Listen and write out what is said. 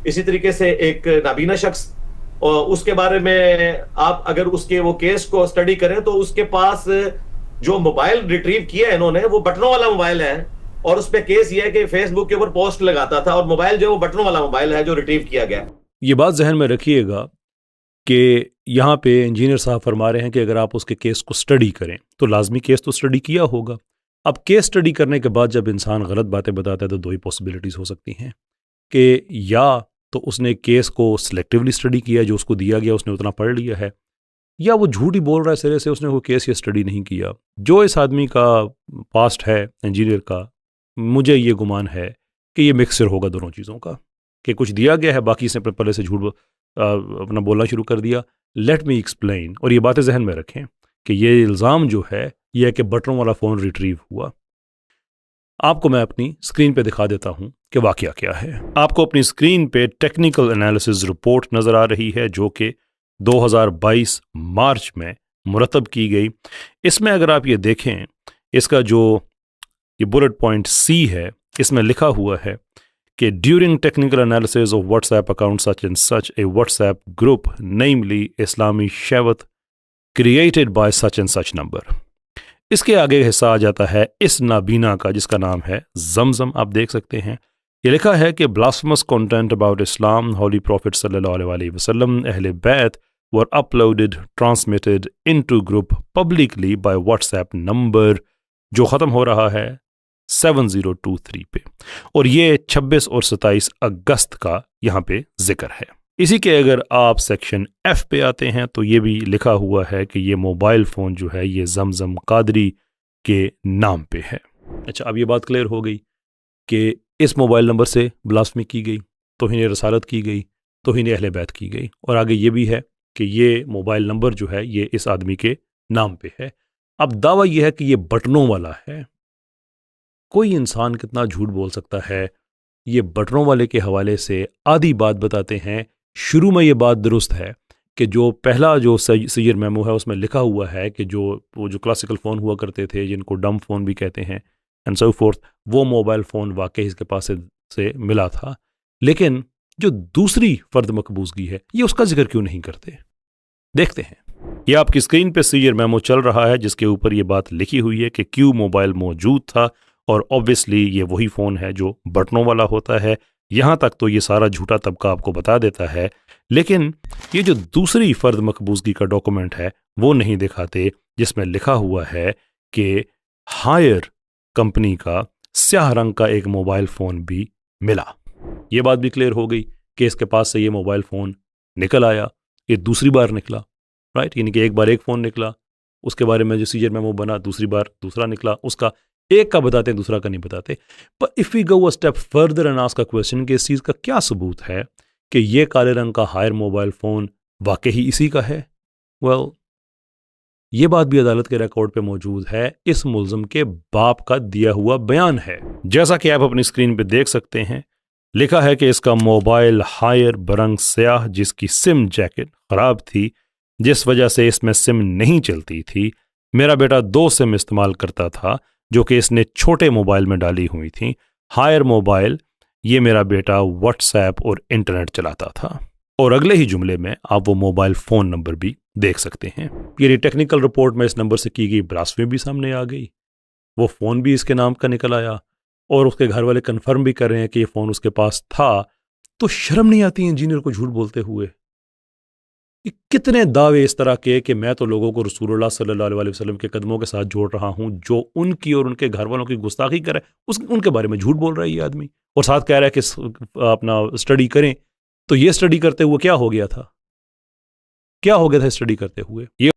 इसी तरीके से एक नाबीना शख्स, और उसके बारे में आप अगर उसके वो केस को स्टडी करें तो उसके पास जो मोबाइल रिट्रीव किया है इन्होंने वो बटनों वाला मोबाइल है, और उस पे केस ये है कि फेसबुक के ऊपर पोस्ट लगाता था, और मोबाइल जो है वो बटनों वाला मोबाइल है जो रिट्रीव किया गया। ये बात जहन में रखिएगा कि यहाँ पे इंजीनियर साहब फरमा रहे हैं कि अगर आप उसके केस को स्टडी करें तो लाजमी केस तो स्टडी किया होगा। अब केस स्टडी करने के बाद जब इंसान गलत बातें बताता है तो दो ही पॉसिबिलिटीज़ हो सकती हैं कि या तो उसने केस को सिलेक्टिवली स्टडी किया, जो उसको दिया गया उसने उतना पढ़ लिया है, या वो झूठ ही बोल रहा है सिरे से, उसने वो केस या स्टडी नहीं किया। जो इस आदमी का पास्ट है इंजीनियर का, मुझे ये गुमान है कि ये मिक्सचर होगा दोनों चीज़ों का, कि कुछ दिया गया है, बाकी इसने अपने पहले से झूठ अपना बोलना शुरू कर दिया। लेट मी एक्सप्लेन, और ये बातें जहन में रखें कि ये इल्ज़ाम जो है यह है कि बटनों वाला फ़ोन रिट्रीव हुआ। आपको मैं अपनी स्क्रीन पे दिखा देता हूं कि वाकया क्या है। आपको अपनी स्क्रीन पे टेक्निकल एनालिसिस रिपोर्ट नज़र आ रही है जो कि 2022 मार्च में मुरतब की गई। इसमें अगर आप ये देखें, इसका जो ये बुलेट पॉइंट सी है, इसमें लिखा हुआ है कि during technical analysis of WhatsApp account such and such a WhatsApp group namely इस्लामी शैवत created by such and such number. इसके आगे हिस्सा आ जाता है इस नाबीना का जिसका नाम है जमजम। आप देख सकते हैं ये लिखा है कि blasphemous content about Islam, holy prophet सल्लल्लाहु अलैहि वसल्लम, अहले बैत were uploaded transmitted into group publicly by WhatsApp number जो ख़त्म हो रहा है 7023 पे, और ये 26 और 27 अगस्त का यहाँ पे जिक्र है। इसी के अगर आप सेक्शन एफ पे आते हैं तो ये भी लिखा हुआ है कि ये मोबाइल फ़ोन जो है ये जमजम कादरी के नाम पे है। अच्छा, अब ये बात क्लियर हो गई कि इस मोबाइल नंबर से ब्लास्फेमी की गई, तौहीन रसालत की गई, तौहीन अहले बैत की गई, और आगे ये भी है कि ये मोबाइल नंबर जो है ये इस आदमी के नाम पे है। अब दावा यह है कि ये बटनों वाला है। कोई इंसान कितना झूठ बोल सकता है। ये बटनों वाले के हवाले से आधी बात बताते हैं। शुरू में ये बात दुरुस्त है कि जो पहला जो सैयद मेमो है उसमें लिखा हुआ है कि वो जो क्लासिकल फ़ोन हुआ करते थे जिनको डम फ़ोन भी कहते हैं एंड सो फोर्थ, वो मोबाइल फ़ोन वाकई इसके पास से मिला था। लेकिन जो दूसरी फ़र्द मकबूजगी है ये उसका जिक्र क्यों नहीं करते, देखते हैं। ये आपकी स्क्रीन पे सैयद मेमो चल रहा है जिसके ऊपर ये बात लिखी हुई है कि क्यों मोबाइल मौजूद था, और ऑब्वियसली ये वही फ़ोन है जो बटनों वाला होता है। यहाँ तक तो ये सारा झूठा तबका आपको बता देता है, लेकिन ये जो दूसरी फ़र्द मकबूजगी का डॉक्यूमेंट है वो नहीं दिखाते, जिसमें लिखा हुआ है कि हायर कंपनी का स्याह रंग का एक मोबाइल फ़ोन भी मिला। ये बात भी क्लियर हो गई कि इसके पास से ये मोबाइल फ़ोन निकल आया, ये दूसरी बार निकला, राइट। यानी कि एक बार एक फ़ोन निकला, उसके बारे में जो सीजर मेमो बना दूसरी बार दूसरा निकला, उसका एक का बताते हैं दूसरा का नहीं बताते। पर if we go a step further and ask a question कि इस चीज़ का क्या सबूत है कि ये काले रंग का हायर मोबाइल फ़ोन वाकई ही इसी का है। वेल, ये बात भी अदालत के रिकॉर्ड पे मौजूद है। इस मुल्ज़म के बाप का दिया हुआ बयान है, जैसा कि आप अपनी स्क्रीन पे देख सकते हैं। लिखा है कि इसका मोबाइल हायर बरंग स्याह जिसकी सिम जैकेट ख़राब थी, जिस वजह से इसमें सिम नहीं चलती थी। मेरा बेटा 2 सिम इस्तेमाल करता था जो कि इसने छोटे मोबाइल में डाली हुई थी। हायर मोबाइल, ये मेरा बेटा व्हाट्सएप और इंटरनेट चलाता था। और अगले ही जुमले में आप वो मोबाइल फ़ोन नंबर भी देख सकते हैं। ये टेक्निकल रिपोर्ट में इस नंबर से की गई ब्लास्फेमी भी सामने आ गई, वो फ़ोन भी इसके नाम का निकल आया, और उसके घर वाले कन्फर्म भी कर रहे हैं कि ये फ़ोन उसके पास था। तो शर्म नहीं आती इंजीनियर को झूठ बोलते हुए? कितने दावे इस तरह के कि मैं तो लोगों को रसूलुल्लाह सल्लल्लाहु अलैहि वसल्लम के कदमों के साथ जोड़ रहा हूं, जो उनकी और उनके घर वालों की गुस्ताखी करे उनके बारे में झूठ बोल रहा है ये आदमी, और साथ कह रहा है कि अपना स्टडी करें। तो ये स्टडी करते हुए क्या हो गया था, क्या हो गया था स्टडी करते हुए? ये